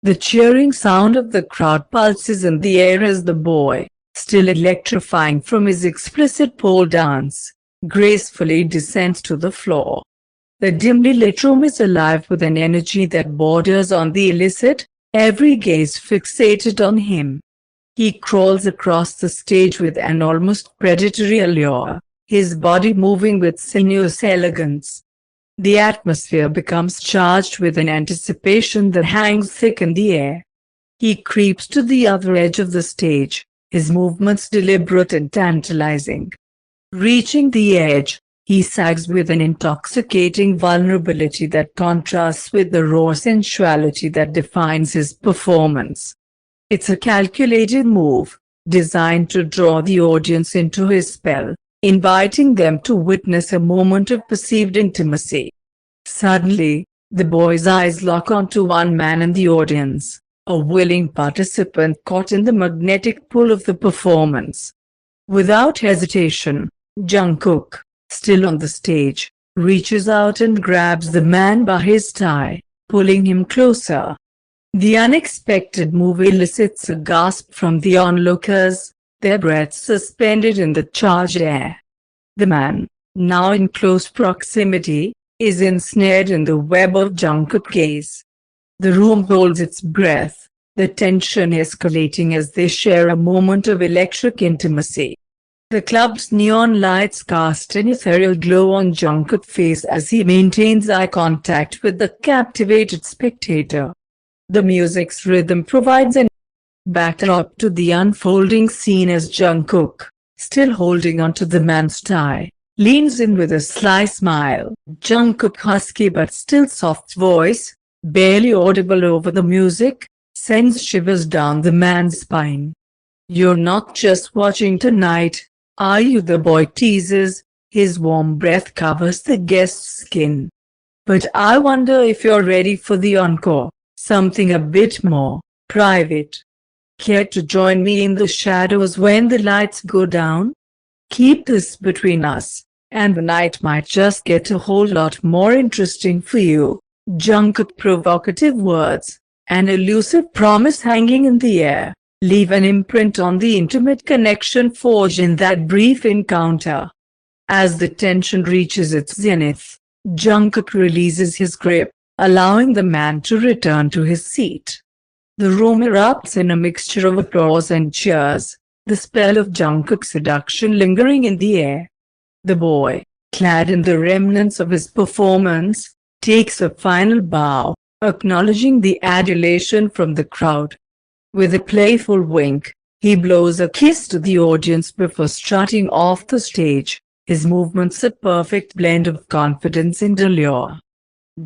The cheering sound of the crowd pulses in the air as the boy, still electrifying from his explicit pole dance, gracefully descends to the floor. The dimly lit room is alive with an energy that borders on the illicit, every gaze fixated on him. He crawls across the stage with an almost predatory allure, his body moving with sinuous elegance. The atmosphere becomes charged with an anticipation that hangs thick in the air. He creeps to the other edge of the stage, his movements deliberate and tantalizing. Reaching the edge, he sags with an intoxicating vulnerability that contrasts with the raw sensuality that defines his performance. It's a calculated move, designed to draw the audience into his spell, inviting them to witness a moment of perceived intimacy. Suddenly, the boy's eyes lock onto one man in the audience, a willing participant caught in the magnetic pull of the performance. Without hesitation, Jungkook, still on the stage, reaches out and grabs the man by his tie, pulling him closer. The unexpected move elicits a gasp from the onlookers, their breaths suspended in the charged air. The man, now in close proximity, is ensnared in the web of Jungkook's gaze. The room holds its breath, the tension escalating as they share a moment of electric intimacy. The club's neon lights cast an ethereal glow on Jungkook's face as he maintains eye contact with the captivated spectator. The music's rhythm provides an backdrop to the unfolding scene as Jungkook, still holding onto the man's tie, leans in with a sly smile. Jungkook's husky but still soft voice, barely audible over the music, sends shivers down the man's spine. "You're not just watching tonight, are you?" the boy teases, his warm breath covers the guest's skin. "But I wonder if you're ready for the encore, something a bit more private. Care to join me in the shadows when the lights go down? Keep this between us, and the night might just get a whole lot more interesting for you." Jungkook's provocative words, an elusive promise hanging in the air, leave an imprint on the intimate connection forged in that brief encounter. As the tension reaches its zenith, Jungkook releases his grip, allowing the man to return to his seat. The room erupts in a mixture of applause and cheers, the spell of Jungkook's seduction lingering in the air. The boy, clad in the remnants of his performance, takes a final bow, acknowledging the adulation from the crowd. With a playful wink, he blows a kiss to the audience before strutting off the stage, his movements a perfect blend of confidence and allure.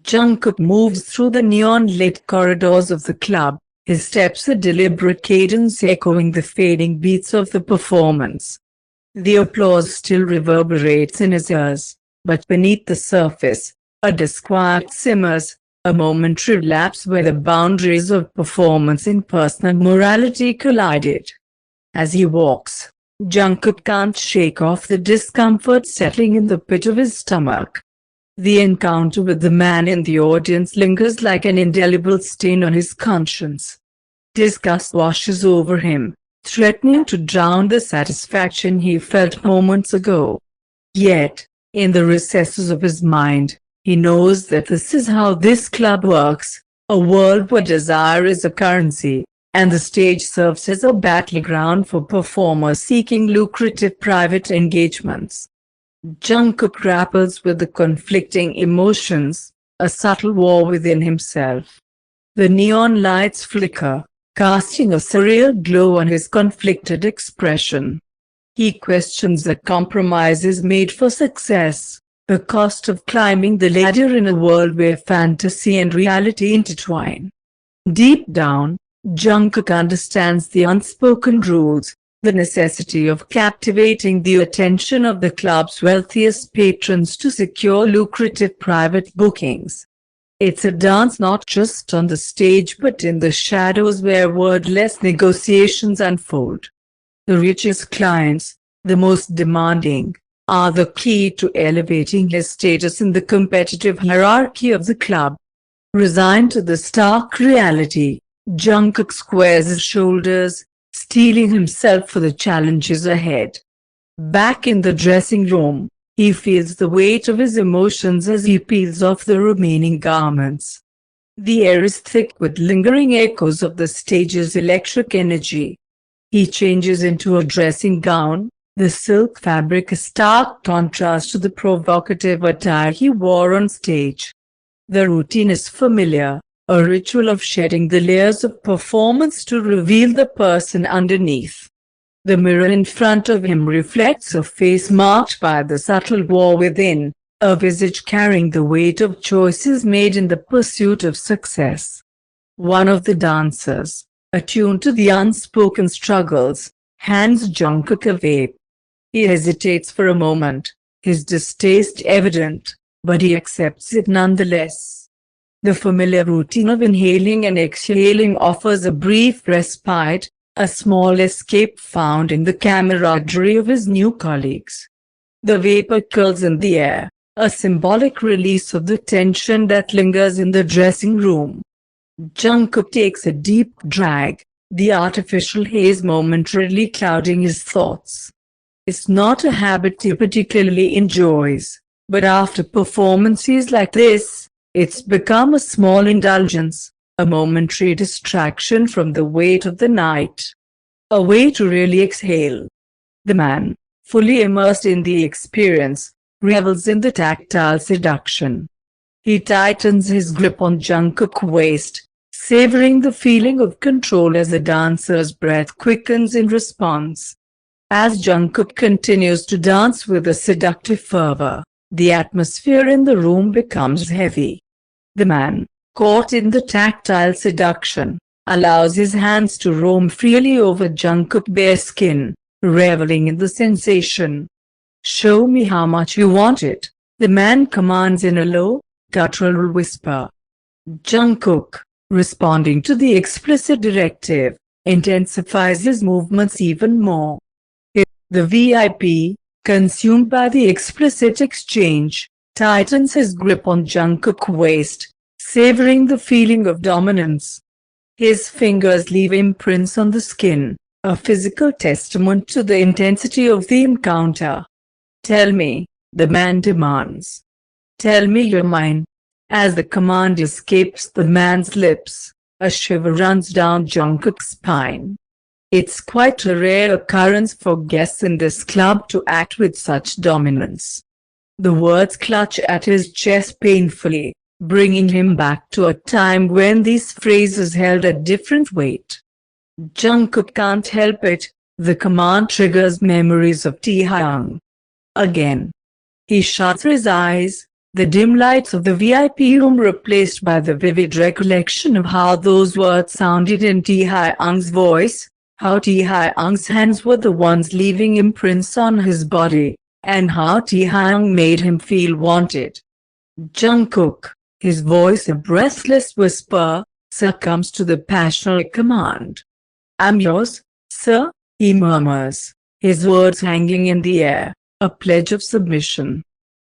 Jungkook moves through the neon-lit corridors of the club, his steps a deliberate cadence echoing the fading beats of the performance. The applause still reverberates in his ears, but beneath the surface, a disquiet simmers, a momentary lapse where the boundaries of performance and personal morality collided. As he walks, Jungkook can't shake off the discomfort settling in the pit of his stomach. The encounter with the man in the audience lingers like an indelible stain on his conscience. Disgust washes over him, threatening to drown the satisfaction he felt moments ago. Yet, in the recesses of his mind, he knows that this is how this club works, a world where desire is a currency, and the stage serves as a battleground for performers seeking lucrative private engagements. Jungkook grapples with the conflicting emotions, a subtle war within himself. The neon lights flicker, casting a surreal glow on his conflicted expression. He questions the compromises made for success, the cost of climbing the ladder in a world where fantasy and reality intertwine. Deep down, Jungkook understands the unspoken rules, the necessity of captivating the attention of the club's wealthiest patrons to secure lucrative private bookings. It's a dance not just on the stage but in the shadows where wordless negotiations unfold. The richest clients, the most demanding, are the key to elevating his status in the competitive hierarchy of the club. Resigned to the stark reality, Jungkook squares his shoulders, steeling himself for the challenges ahead. Back in the dressing room, he feels the weight of his emotions as he peels off the remaining garments. The air is thick with lingering echoes of the stage's electric energy. He changes into a dressing gown, the silk fabric a stark contrast to the provocative attire he wore on stage. The routine is familiar, a ritual of shedding the layers of performance to reveal the person underneath. The mirror in front of him reflects a face marked by the subtle war within, a visage carrying the weight of choices made in the pursuit of success. One of the dancers, attuned to the unspoken struggles, hands Jungkook a vape. He hesitates for a moment, his distaste evident, but he accepts it nonetheless. The familiar routine of inhaling and exhaling offers a brief respite, a small escape found in the camaraderie of his new colleagues. The vapor curls in the air, a symbolic release of the tension that lingers in the dressing room. Jungkook takes a deep drag, the artificial haze momentarily clouding his thoughts. It's not a habit he particularly enjoys, but after performances like this, it's become a small indulgence, a momentary distraction from the weight of the night. A way to really exhale. The man, fully immersed in the experience, revels in the tactile seduction. He tightens his grip on Jungkook's waist, savoring the feeling of control as the dancer's breath quickens in response. As Jungkook continues to dance with a seductive fervor, the atmosphere in the room becomes heavy. The man, caught in the tactile seduction, allows his hands to roam freely over Jungkook's bare skin, reveling in the sensation. "Show me how much you want it," the man commands in a low, guttural whisper. Jungkook, responding to the explicit directive, intensifies his movements even more. The VIP, consumed by the explicit exchange, tightens his grip on Jungkook's waist, savoring the feeling of dominance. His fingers leave imprints on the skin, a physical testament to the intensity of the encounter. "Tell me," the man demands. "Tell me you're mine." As the command escapes the man's lips, a shiver runs down Jungkook's spine. It's quite a rare occurrence for guests in this club to act with such dominance. The words clutch at his chest painfully, bringing him back to a time when these phrases held a different weight. Jungkook can't help it, the command triggers memories of Taehyung. Again. He shuts his eyes, the dim lights of the VIP room replaced by the vivid recollection of how those words sounded in Taehyung's voice, how Taehyung's hands were the ones leaving imprints on his body, and how Taehyung made him feel wanted. Jungkook, his voice a breathless whisper, succumbs to the passionate command. "I'm yours, sir," he murmurs, his words hanging in the air, a pledge of submission.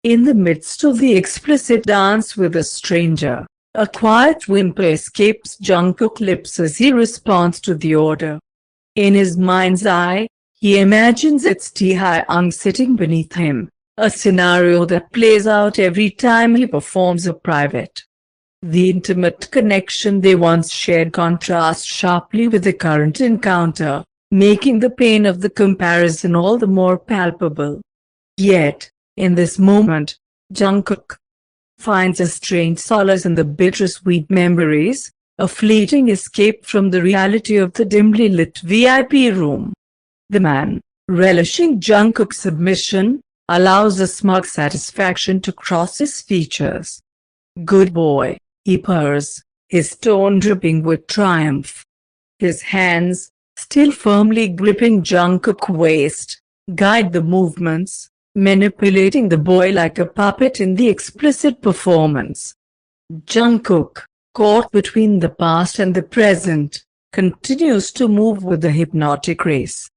In the midst of the explicit dance with a stranger, a quiet whimper escapes Jungkook's lips as he responds to the order. In his mind's eye, he imagines it's Taehyung sitting beneath him, a scenario that plays out every time he performs a private. The intimate connection they once shared contrasts sharply with the current encounter, making the pain of the comparison all the more palpable. Yet, in this moment, Jungkook finds a strange solace in the bittersweet memories, a fleeting escape from the reality of the dimly lit VIP room. The man, relishing Jungkook's submission, allows a smug satisfaction to cross his features. "Good boy," he purrs, his tone dripping with triumph. His hands, still firmly gripping Jungkook's waist, guide the movements, manipulating the boy like a puppet in the explicit performance. Jungkook, caught between the past and the present, continues to move with a hypnotic grace.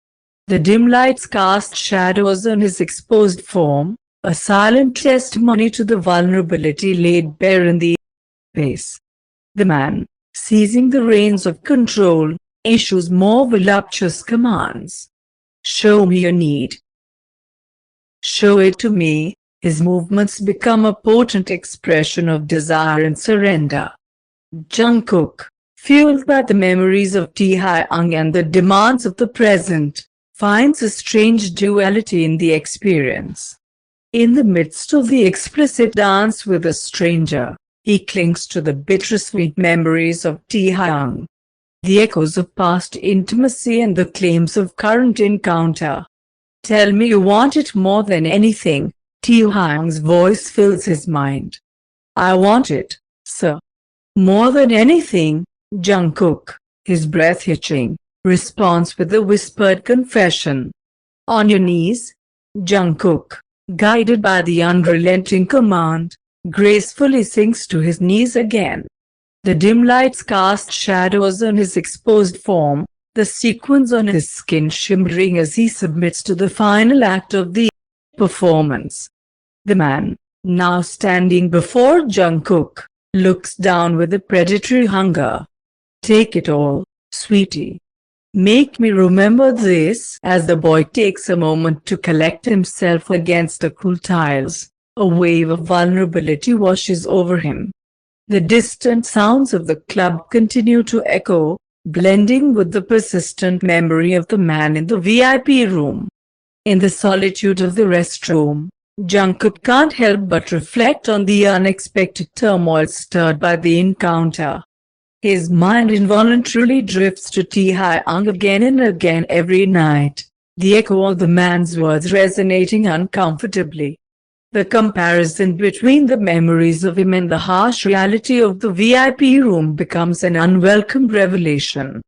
The dim lights cast shadows on his exposed form, a silent testimony to the vulnerability laid bare in the face. The man, seizing the reins of control, issues more voluptuous commands. Show me your need. Show it to me. His movements become a potent expression of desire and surrender. Jungkook, fueled by the memories of Taehyung and the demands of the present, finds a strange duality in the experience. In the midst of the explicit dance with a stranger, he clings to the bittersweet memories of Taehyung, the echoes of past intimacy and the claims of current encounter. Tell me you want it more than anything. Taehyung's voice fills his mind. I want it, sir. More than anything, Jungkook, his breath hitching, responds with a whispered confession. On your knees? Jungkook, guided by the unrelenting command, gracefully sinks to his knees again. The dim lights cast shadows on his exposed form, the sequins on his skin shimmering as he submits to the final act of the performance. The man, now standing before Jungkook, looks down with a predatory hunger. Take it all, sweetie. Make me remember this. As the boy takes a moment to collect himself against the cool tiles, a wave of vulnerability washes over him. The distant sounds of the club continue to echo, blending with the persistent memory of the man in the VIP room. In the solitude of the restroom, Jungkook can't help but reflect on the unexpected turmoil stirred by the encounter. His mind involuntarily drifts to Taehyung again and again every night, the echo of the man's words resonating uncomfortably. The comparison between the memories of him and the harsh reality of the VIP room becomes an unwelcome revelation.